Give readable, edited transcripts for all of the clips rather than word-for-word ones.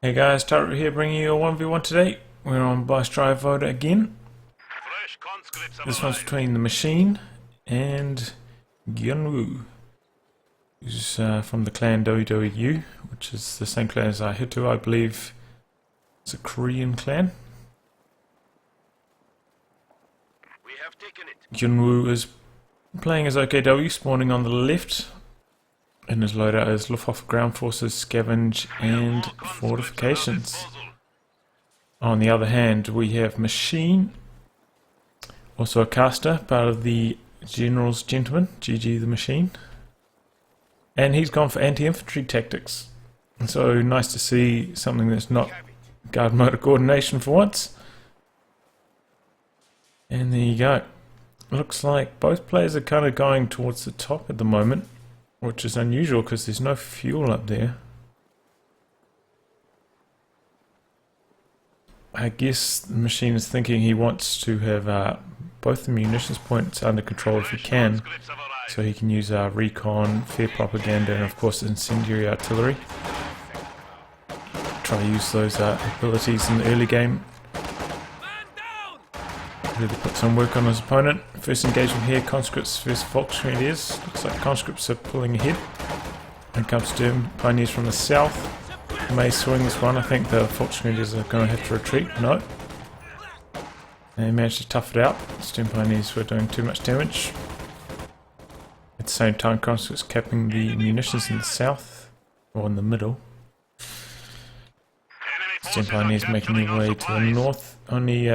Hey guys, Tyler here bringing you a 1v1 today. We're on Bystraya Voda again. This one's between TheMachine and Gyunwoo, who's from the clan WWE, which is the same clan as Hitu, I believe. It's a Korean clan. Gyunwoo is playing as OKW, spawning on the left. And his loadout is Luftwaffe Ground Forces, Scavenge and Fortifications. On the other hand, we have Machine, also a caster, part of the General's Gentleman, GG TheMachine. And he's gone for anti-infantry tactics. And so nice to see something that's not guard motor coordination for once. And there you go. Looks like both players are kind of going towards the top at the moment, which is unusual because there's no fuel up there. I guess the Machine is thinking he wants to have both the munitions points under control if he can, so he can use recon, fair propaganda, and of course incendiary artillery. Try to use those abilities in the early game. Really put some work on his opponent. First engagement here, conscripts versus Volksgrenadiers. Looks like conscripts are pulling ahead. And comes Sturm Pioneers from the south. May swing this one. I think the Volksgrenadiers are going to have to retreat. No. They managed to tough it out. Sturm Pioneers were doing too much damage. At the same time, conscripts capping the munitions in the south, or in the middle. Sturm Pioneers making their way to the north. Only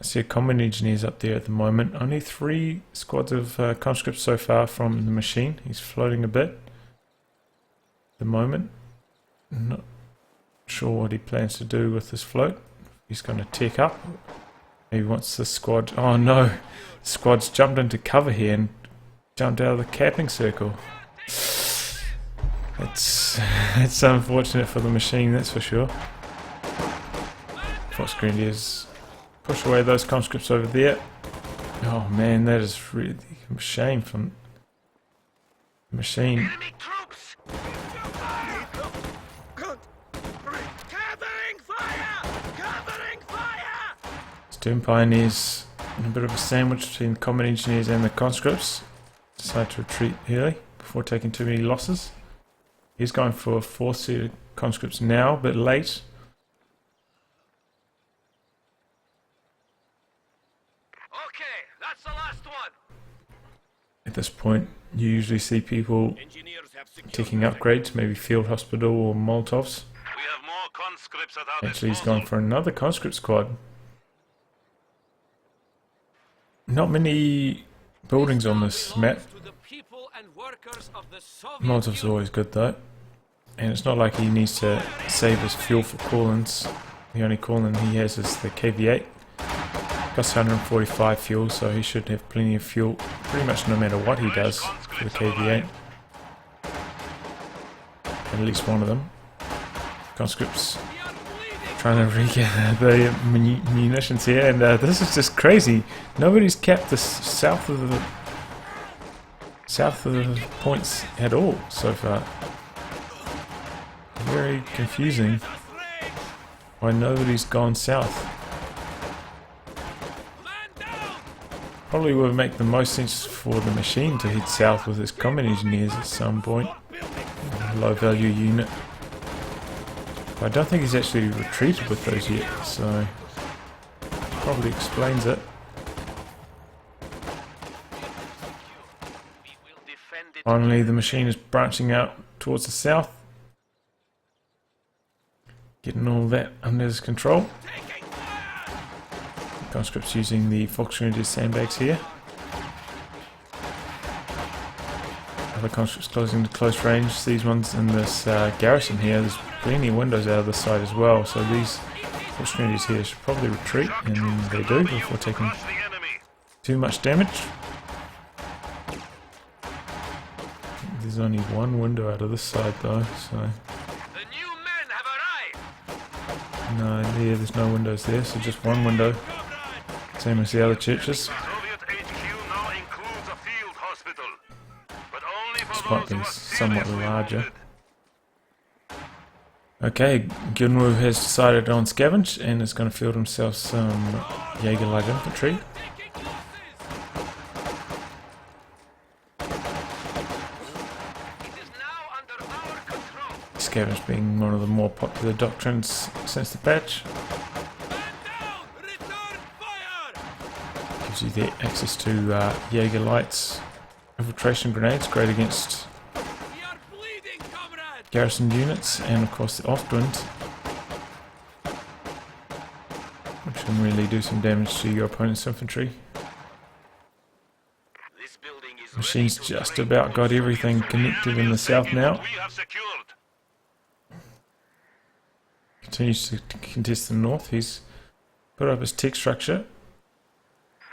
see combat engineers up there at the moment. Only 3 squads of conscripts so far from TheMachine. He's floating a bit at the moment. Not sure what he plans to do with this float. He's going to tech up. Maybe wants the squad. Oh no! The squad's jumped into cover here and jumped out of the capping circle. It's unfortunate for TheMachine, that's for sure. Volksgrenadiers push away those conscripts over there. Oh man, that is really a shame from TheMachine. Sturm Pioneers in a bit of a sandwich between the combat engineers and the conscripts. Decide to retreat early before taking too many losses. He's going for 4-seated conscripts now, a bit late. At this point, you usually see people taking upgrades, maybe field hospital or Molotovs. Actually, he's gone for another conscript squad. Not many buildings on this map. Molotovs are always good though. And it's not like he needs to save his fuel for call-ins. The only call-in he has is the KV-8. Costs 145 fuel, so he should have plenty of fuel pretty much no matter what he does for the KV-8. At least one of them. Conscripts trying to regather the munitions here, and this is just crazy. Nobody's capped the south of the points at all so far. Very confusing why nobody's gone south. Probably would make the most sense for TheMachine to head south with his combat engineers at some point. Low value unit. But I don't think he's actually retreated with those yet, so probably explains it. Finally, TheMachine is branching out towards the south. Getting all that under his control. Conscripts using the Volksgrenadier sandbags here. Other conscripts closing to close range. These ones in this garrison here, there's plenty of windows out of this side as well, so these Volksgrenadiers here should probably retreat, and they do before taking too much damage. There's only one window out of this side though, so... No, there's no windows there, so just one window. Same as the other churches. This might be somewhat larger. Okay, Gyunwoo has decided on scavenge and is going to field himself some Jaeger light infantry. Scavenge being one of the more popular doctrines since the patch. Gives you the access to Jaeger lights, infiltration grenades, great against garrison units, and of course the Ostwind, which can really do some damage to your opponent's infantry. Machine's just about got everything connected in the south now. Continues to contest the north. He's put up his tech structure,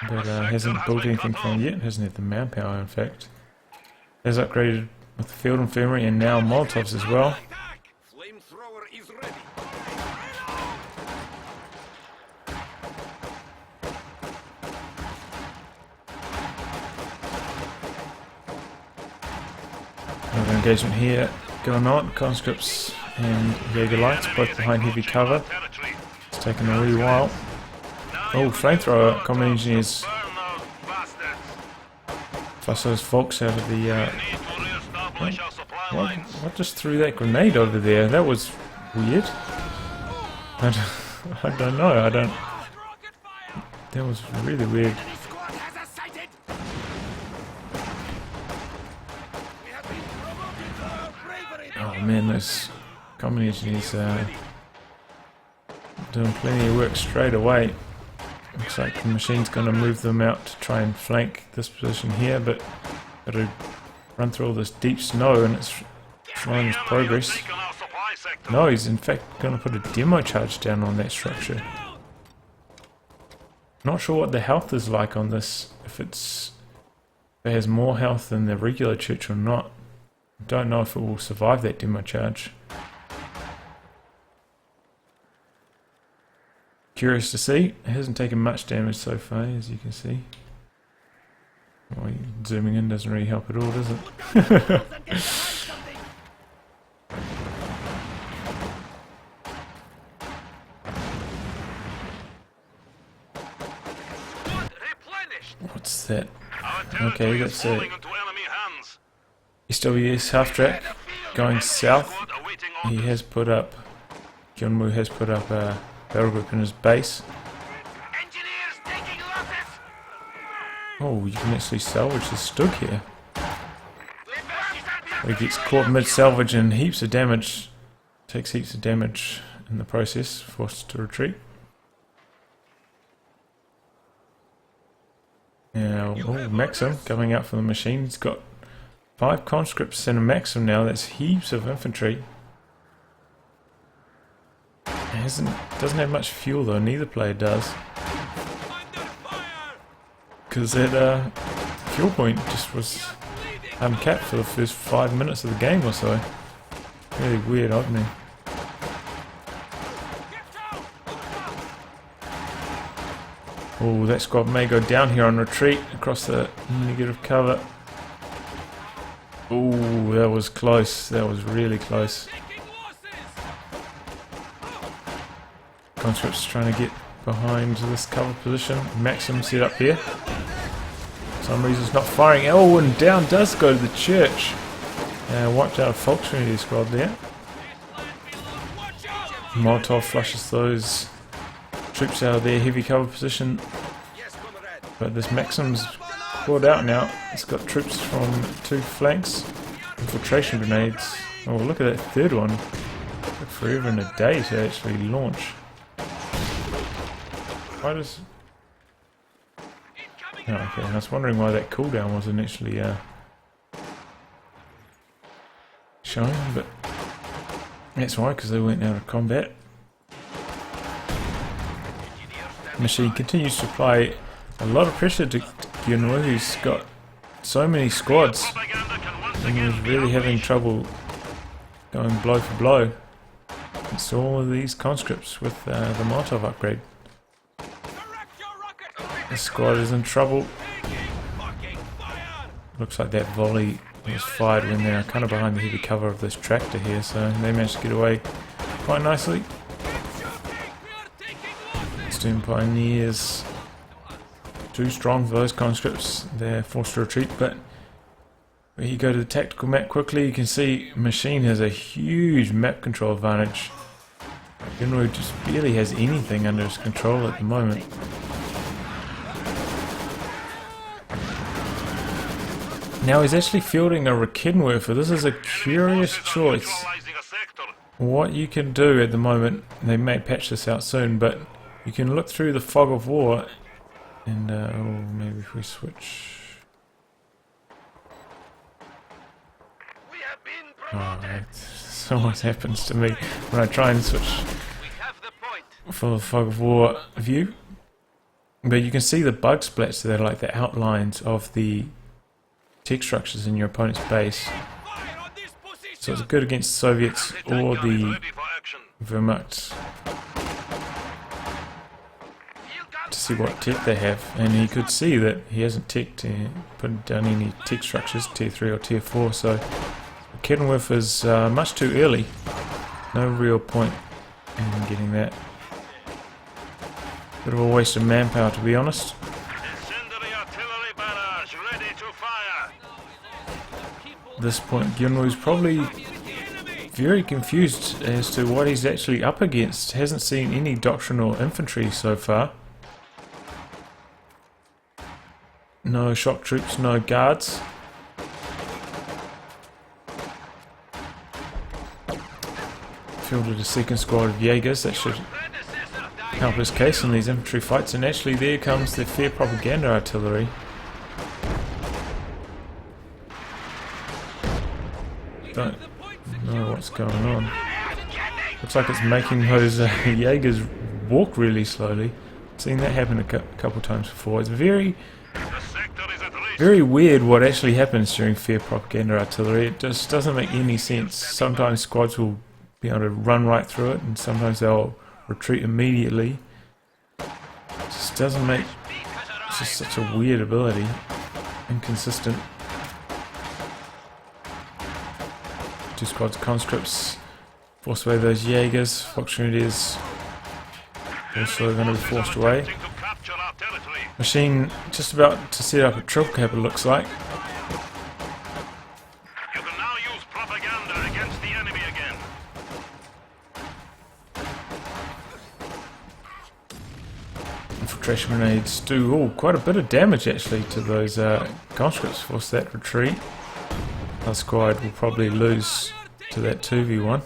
but hasn't built anything from it yet. Hasn't had the manpower, in fact. Has upgraded with the field infirmary and now Molotovs as well. Another engagement here going on. Conscripts and Jaeger lights both behind heavy cover. It's taken a wee while. Oh, flamethrower. Combat engineers flush those folks out of the what just threw that grenade over there? That was weird. I don't know. That was really weird. Oh man, those combat engineers doing plenty of work straight away. Looks like the machine's going to move them out to try and flank this position here, but got to run through all this deep snow and it's slowing his progress. No, he's in fact going to put a demo charge down on that structure. Not sure what the health is like on this, if it has more health than the regular church or not. Don't know if it will survive that demo charge. Curious to see. It hasn't taken much damage so far, as you can see. Well, zooming in doesn't really help at all, does it? What's that? Okay, that's a SWS half track going south. He has put up, Gyunwoo has put up a battle group in his base. Oh, you can actually salvage the Stug here. He gets caught mid-salvage and heaps of damage. Takes heaps of damage in the process, forced to retreat. Now, oh, Maxim coming out from the machine. He's got 5 conscripts and a Maxim now. That's heaps of infantry. Doesn't have much fuel though, neither player does. Because that fuel point just was uncapped for the first 5 minutes of the game or so. Really weird opening. Oh, that squad may go down here on retreat across the negative cover. Oh, that was close. That was really close. Conscripts trying to get behind this cover position. Maxim set up here. For some reason it's not firing. Oh, and down does go to the church. Wiped out a Volkswagen squad there. Molotov flushes those troops out of their heavy cover position. But this Maxim's caught out now. It's got troops from 2 flanks. Infiltration grenades. Oh, look at that third one. Took forever and a day to actually launch. Why does... Oh, okay, I was wondering why that cooldown wasn't actually showing, but that's why, because they went out of combat. Machine continues to apply a lot of pressure to Gyunwoo, who's got so many squads and was really having trouble going blow for blow. It's all of these conscripts with the Molotov upgrade. The squad is in trouble. Looks like that volley was fired when they're kind of behind the heavy cover of this tractor here, so they managed to get away quite nicely. Steam Pioneers too strong for those conscripts. They're forced to retreat, but when you go to the tactical map quickly, you can see Machine has a huge map control advantage. Gyunwoo just barely has anything under his control at the moment. Now he's actually fielding a Rakedenwerfer. This is a curious choice. What you can do at the moment, they may patch this out soon, but you can look through the fog of war and maybe if we switch. This always happens to me when I try and switch for the fog of war view. But you can see the bug splats there, like the outlines of the tech structures in your opponent's base. So it's good against Soviets or the Wehrmacht to see what tech they have, and he could see that he hasn't put down any tech structures, tier 3 or tier 4, so Rakedenwerfer is much too early. No real point in getting that. Bit of a waste of manpower, to be honest. At this point, Gyunwoo's probably very confused as to what he's actually up against. Hasn't seen any doctrinal infantry so far. No shock troops, no guards. Fielded a second squad of Jaegers. That should help his case in these infantry fights. And actually there comes the fair propaganda artillery. Don't know what's going on. Looks like it's making those Jaegers walk really slowly. I've seen that happen a couple times before. It's very weird what actually happens during fair propaganda artillery. It just doesn't make any sense. Sometimes squads will be able to run right through it, and sometimes they'll retreat immediately. It just doesn't make... It's just such a weird ability. Inconsistent. Two squads of conscripts force away those Jaegers. Fox-Grenadiers also going to be forced away. Machine just about to set up a triple cap, it looks like. You can now use propaganda against the enemy again. Infiltration grenades do quite a bit of damage actually to those conscripts. Force that retreat. Our squad will probably lose to that 2v1.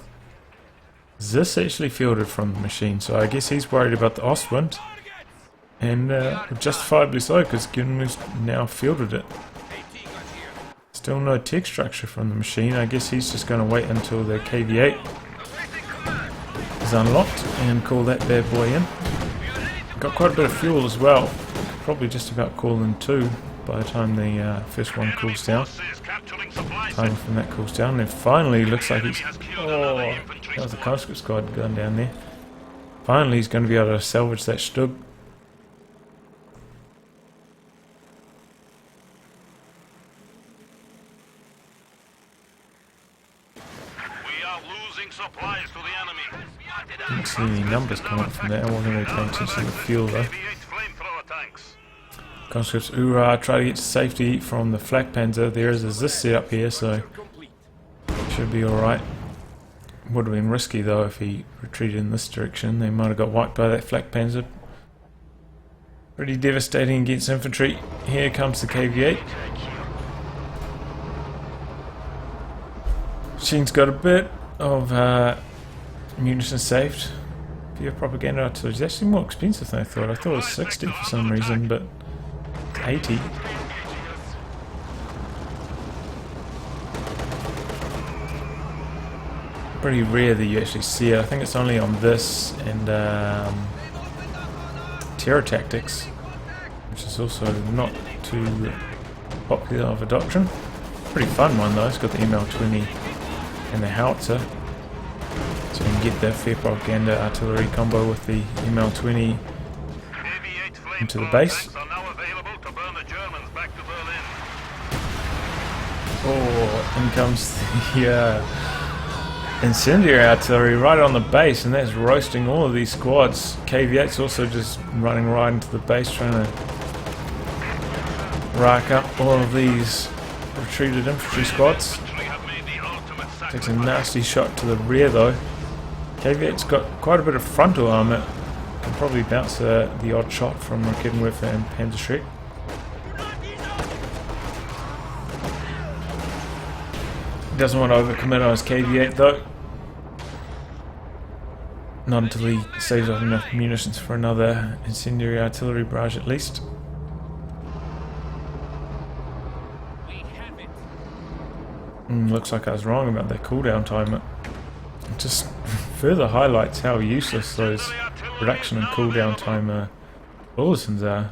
This actually fielded from the Machine, so I guess he's worried about the Ostwind. And justifiably so, because Gyunwoo's now fielded it. Still no tech structure from the Machine. I guess he's just going to wait until the KV-8 is unlocked and call that bad boy in. Got quite a bit of fuel as well. Probably just about call in 2 by the time the first one cools down. Time from that cools down. And finally, looks like he's... Oh, that was the conscript squad going down there. Finally, he's going to be able to salvage that Stug. Supplies to the enemy. Didn't see any numbers come up from there. I wasn't really paying attention to the fuel though. Conscripts Ura try to get to safety from the flak panzer. There is this setup here, so should be alright. Would have been risky though if he retreated in this direction. They might have got wiped by that flak panzer. Pretty devastating against infantry. Here comes the KV-8. Machine's got a bit of munitions saved. Via propaganda artillery is actually more expensive than I thought. I thought it was 60 for some reason, but it's 80. Pretty rare that you actually see it. I think it's only on this and Terror Tactics, which is also not too popular of a doctrine. Pretty fun one though. It's got the ML20 and the howitzer, so you can get that fair propaganda artillery combo with the ML20 into the base. Oh, in comes the incendiary artillery right on the base, and that's roasting all of these squads. KV-8's also just running right into the base, trying to rack up all of these retreated infantry squads. Takes a nasty shot to the rear though. KV-8's got quite a bit of frontal armor. Can probably bounce the odd shot from Gyunwoo and Panzerschreck. Doesn't want to overcommit on his KV-8 though. Not until he saves up enough munitions for another incendiary artillery barrage at least. Looks like I was wrong about that cooldown time. It just further highlights how useless those reduction in cooldown time bulletins are.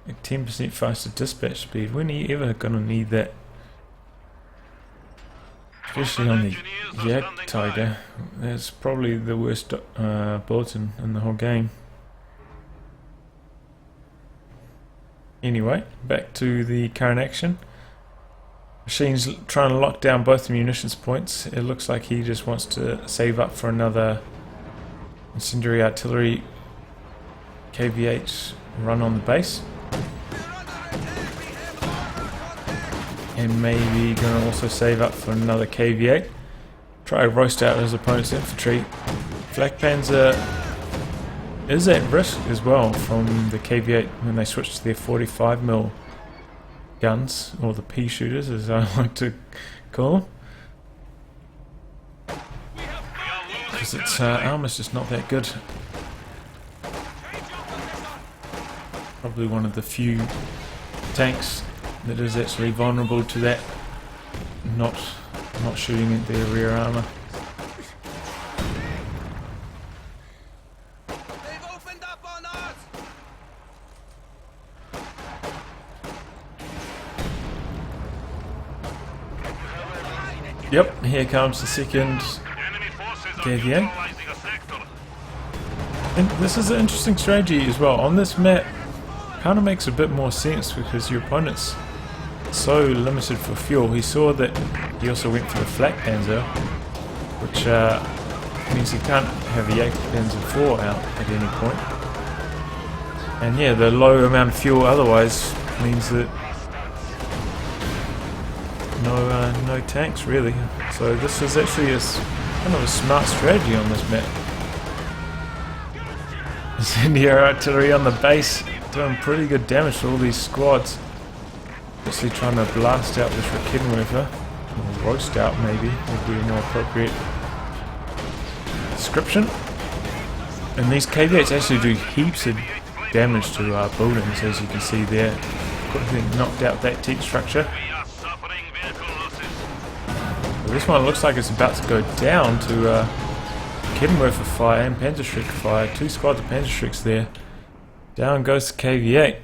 Like 10% faster dispatch speed. When are you ever going to need that? Especially on the Yak Tiger. That's probably the worst bulletin in the whole game. Anyway, back to the current action. Machine's trying to lock down both the munitions points. It looks like he just wants to save up for another incendiary artillery KV-8 run on the base. And maybe going to also save up for another KV-8. Try to roast out his opponent's infantry. Flak Panzer is at risk as well from the KV-8 when they switch to their 45mm guns, or the pea shooters as I like to call them. Because its armor's just not that good. Probably one of the few tanks that is actually vulnerable to that, not shooting at their rear armor. They've opened up on us! Yep, here comes the second KV-8. And this is an interesting strategy as well. On this map, kind of makes a bit more sense because your opponent's so limited for fuel. He saw that he also went for the Flak Panzer, which means he can't have a Yak Panzer 4 out at any point. And yeah, the low amount of fuel otherwise means that no tanks really. So this is actually kind of a smart strategy on this map. Incendiary artillery on the base, doing pretty good damage to all these squads. Basically trying to blast out this Rakettenwerfer, or roast out maybe, would be a more appropriate description. And these KV-8s actually do heaps of damage to buildings, as you can see there. Quickly knocked out that tech structure. This one looks like it's about to go down to Rakettenwerfer fire and Panzerschreck fire. Two squads of Panzerschrecks there. Down goes the KV-8.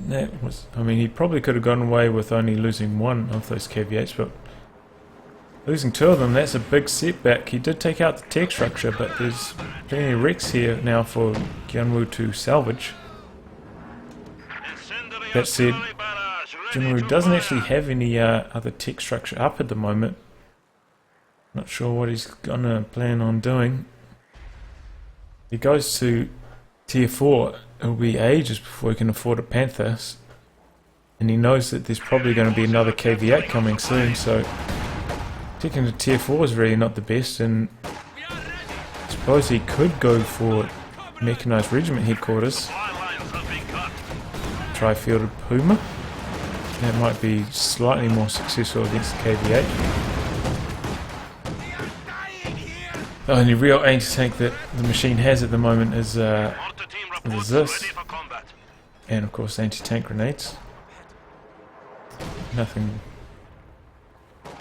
That was, I mean, he probably could have gone away with only losing one of those KV-8s, but losing two of them, that's a big setback. He did take out the tech structure, but there's plenty of wrecks here now for Gyunwoo to salvage. That said, Gyunwoo doesn't actually have any other tech structure up at the moment. Not sure what he's gonna plan on doing. He goes to tier 4, it'll be ages before he can afford a Panther. And he knows that there's probably going to be another KV-8 coming soon, so taking to tier 4 is really not the best, and I suppose he could go for Mechanized Regiment Headquarters. Try Fielded Puma. That might be slightly more successful against the KV-8. The only real anti-tank that the machine has at the moment is this, and of course anti-tank grenades. Nothing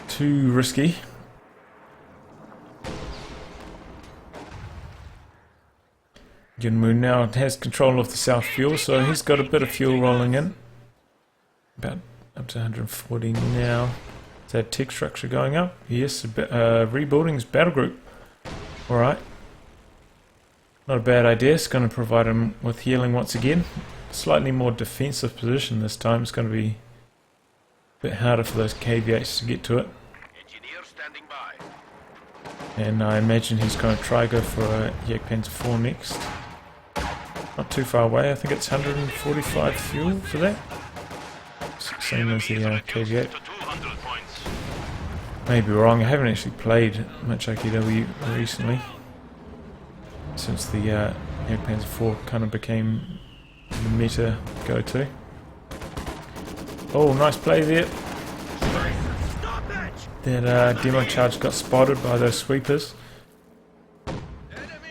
too risky. Gyunwoo now has control of the south fuel, so he's got a bit of fuel rolling in. About up to 140 now. Is that tech structure going up? Yes, rebuilding his battle group. Alright. Not a bad idea. It's going to provide him with healing once again. Slightly more defensive position this time. It's going to be a bit harder for those KV-8s to get to it. Engineer standing by. And I imagine he's going to try go for a Panzer 4 next. Not too far away, I think it's 145 fuel for that. Same as the KV8. To 200 points. Maybe wrong, I haven't actually played much OKW recently. Since the Panzer 4 kind of became the meta go-to. Oh, nice play there. That demo charge got spotted by those sweepers.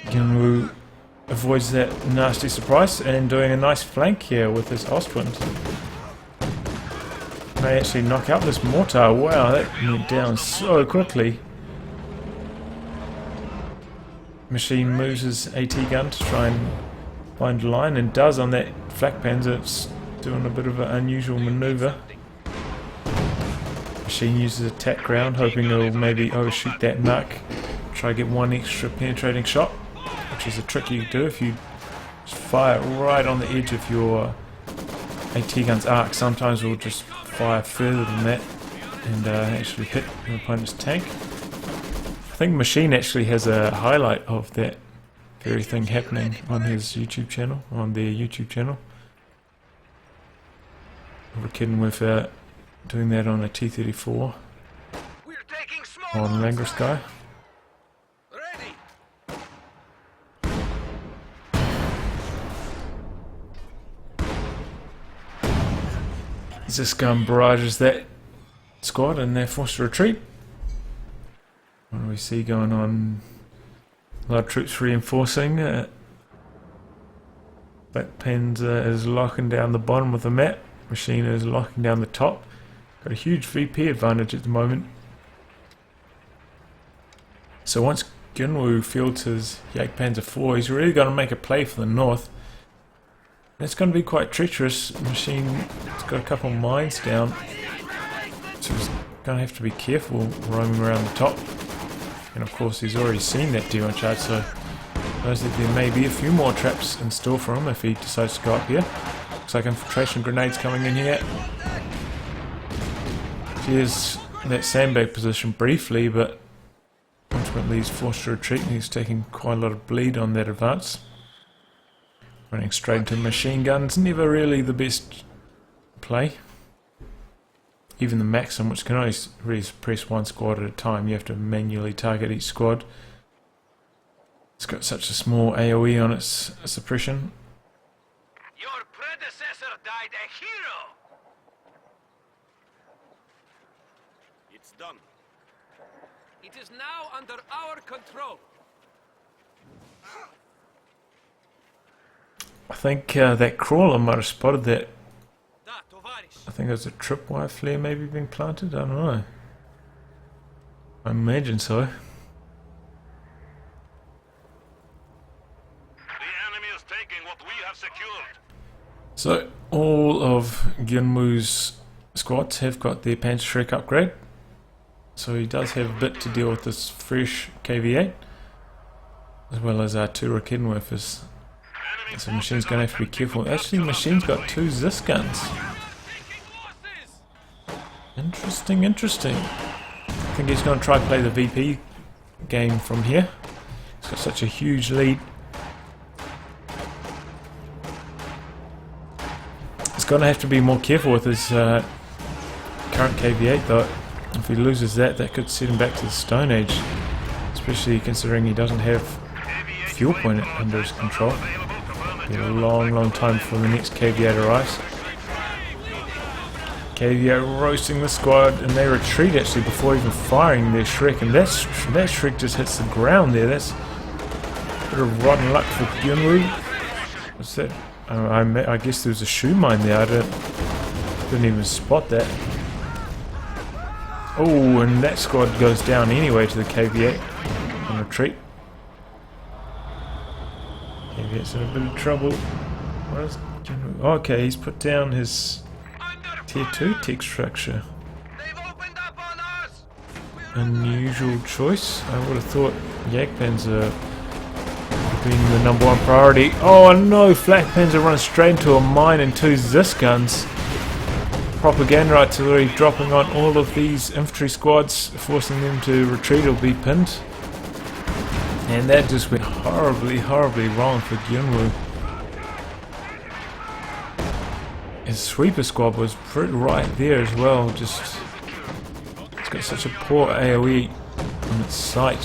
Gyunwoo avoids that nasty surprise and doing a nice flank here with his Ostwind. May actually knock out this mortar. Wow, that went down so quickly. Machine moves his AT gun to try and find a line, and does on that flak panzer. It's doing a bit of an unusual maneuver. Machine uses attack ground, hoping it'll maybe overshoot that mark. Try to get one extra penetrating shot, which is a trick you do if you just fire right on the edge of your AT gun's arc. Sometimes we'll just fire further than that and actually hit your opponent's tank. I think Machine actually has a highlight of that very thing happening on his YouTube channel, on their YouTube channel. We're kidding with doing that on a T-34 We're taking small on arms. Langrasky. Ready. This gun barrages that squad and they're forced to retreat. What do we see going on? A lot of troops reinforcing. Black Panzer is locking down the bottom of the map. Machine is locking down the top. Got a huge VP advantage at the moment. So once Gyunwoo fields his Panzer 4, he's really going to make a play for the north. It's going to be quite treacherous. Machine's got a couple of mines down, so he's going to have to be careful roaming around the top. And of course he's already seen that demo charge, so knows that there may be a few more traps in store for him if he decides to go up here. Looks like infiltration grenades coming in here. Here's that sandbag position briefly, but ultimately he's forced to retreat and he's taking quite a lot of bleed on that advance. Running straight into machine guns, never really the best play. Even the Maxim, which can only really suppress one squad at a time, you have to manually target each squad. It's got such a small AoE on its suppression. Your predecessor died a hero. It's done. It is now under our control. I think that crawler might have spotted that. I think there's a tripwire flare maybe being planted, I don't know. I imagine so. The enemy is taking what we have secured. So all of Gyunwoo's squads have got their Panzer upgrade. So he does have a bit to deal with this fresh KV8. As well as our two Raketen Werfers. So Machine's going to have to be careful. Actually, Machine's got two Zis guns. Interesting, interesting. I think he's going to try to play the VP game from here. He's got such a huge lead. He's going to have to be more careful with his current KV8 though. If he loses that, that could set him back to the Stone Age. Especially considering he doesn't have fuel point under his control. It'll be a long, long time before the next KV8 arrives. KV8 roasting the squad, and they retreat actually before even firing their Shrek, and that Shrek just hits the ground there. That's a bit of rotten luck for Gyunwoo. What's that? I guess there was a shoe mine there. I didn't even spot that. Oh, and that squad goes down anyway to the KV8 on retreat. KV8's in a bit of trouble. What is Gyunwoo? Okay, he's put down his Tier 2 tech structure. They've opened up on us. Unusual choice. I would have thought Panzer would have been the #1 priority. Oh no! Flak Panzer runs straight into a mine and two Zis guns. Propaganda artillery dropping on all of these infantry squads, forcing them to retreat or be pinned. And that just went horribly, horribly wrong for Gyunwoo. His sweeper squad was pretty right there as well. Just, it's got such a poor AoE on its sight.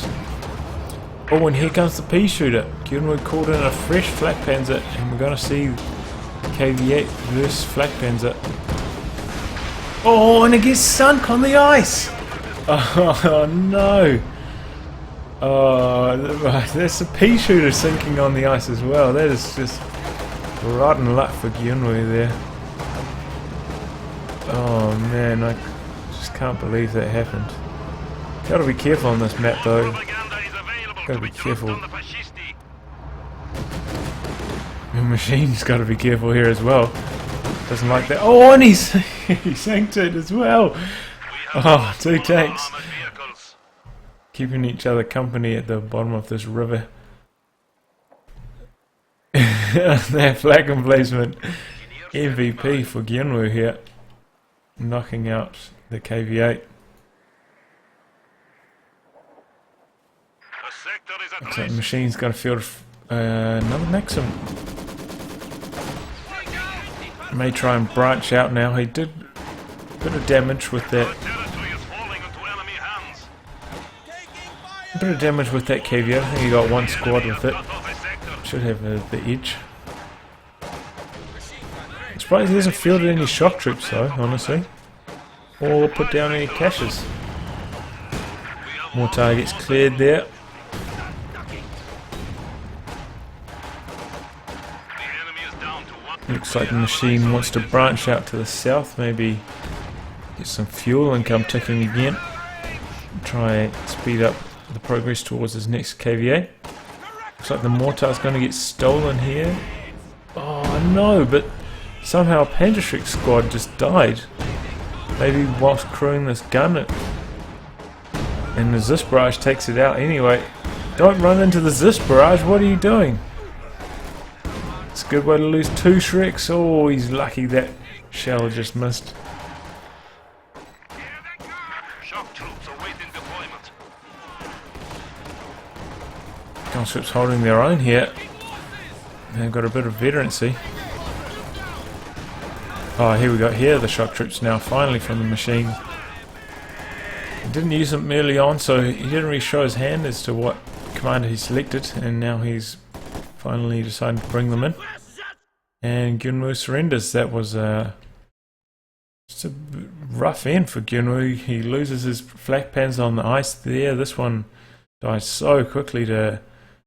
Oh, and here comes the pea shooter. Gyunwoo called in a fresh flak panzer, and we're going to see KV8 versus flak panzer. Oh, and it gets sunk on the ice. Oh no. Oh, there's a pea shooter sinking on the ice as well. That is just rotten luck for Gyunwoo there. Oh man, I just can't believe that happened. Gotta be careful on this map though. Gotta be careful. The machine's gotta be careful here as well. Doesn't like that. Oh, and he sank it as well. Oh, 2 tanks. Keeping each other company at the bottom of this river. That flag emplacement. MVP for Gyunwoo here. Knocking out the KV8. Looks like the machine's got a field another Maxim. May try and branch out now. He did a bit of damage with that. A bit of damage with that KV8. I think he got 1 squad with it. Should have the edge. I'm surprised he hasn't fielded any shock troops though, honestly. Or put down any caches. More targets cleared there. Looks like the machine wants to branch out to the south, maybe get some fuel and come ticking again. Try and speed up the progress towards his next KVA. Looks like the mortar's going to get stolen here. Oh no, but somehow a Panzerschreck squad just died. Maybe whilst crewing this gun, and the Zis barrage takes it out anyway. Don't run into the Zis barrage, what are you doing? It's a good way to lose 2 Shreks. Oh, he's lucky that shell just missed. Shock troops awaiting deployment. Conscripts holding their own here. They've got a bit of veterancy. Oh, here we go. Here are the shock troops now, finally from the machine. He didn't use them early on, so he didn't really show his hand as to what commander he selected, and now he's finally decided to bring them in. And Gyunwoo surrenders. That was just a rough end for Gyunwoo. He loses his flak panzer on the ice there. This one dies so quickly to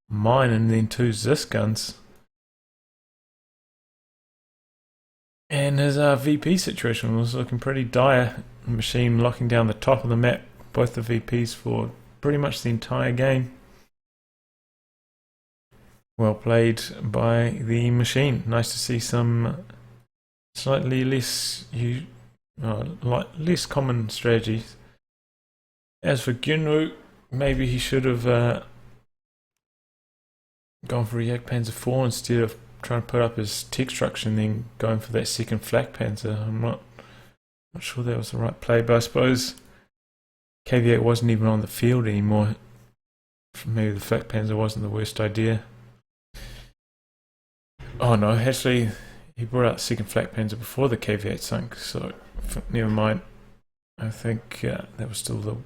mine and then 2 Zis guns. And his VP situation was looking pretty dire. The machine locking down the top of the map, both the VPs for pretty much the entire game. Well played by the machine. Nice to see some slightly less common strategies. As for Gyunwoo, maybe he should have gone for a Jagdpanzer 4 instead of trying to put up his tech structure and then going for that second flak panzer. I'm not sure that was the right play, but I suppose KV8 wasn't even on the field anymore. Maybe the flak panzer wasn't the worst idea. Oh no, actually he brought out the second flak panzer before the KV8 sunk, so never mind. I think that was still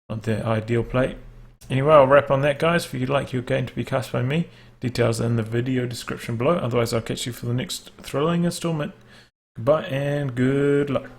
not the ideal play. Anyway, I'll wrap on that, guys. If you'd like your game to be cast by me, details in the video description below. Otherwise, I'll catch you for the next thrilling installment. Goodbye and good luck.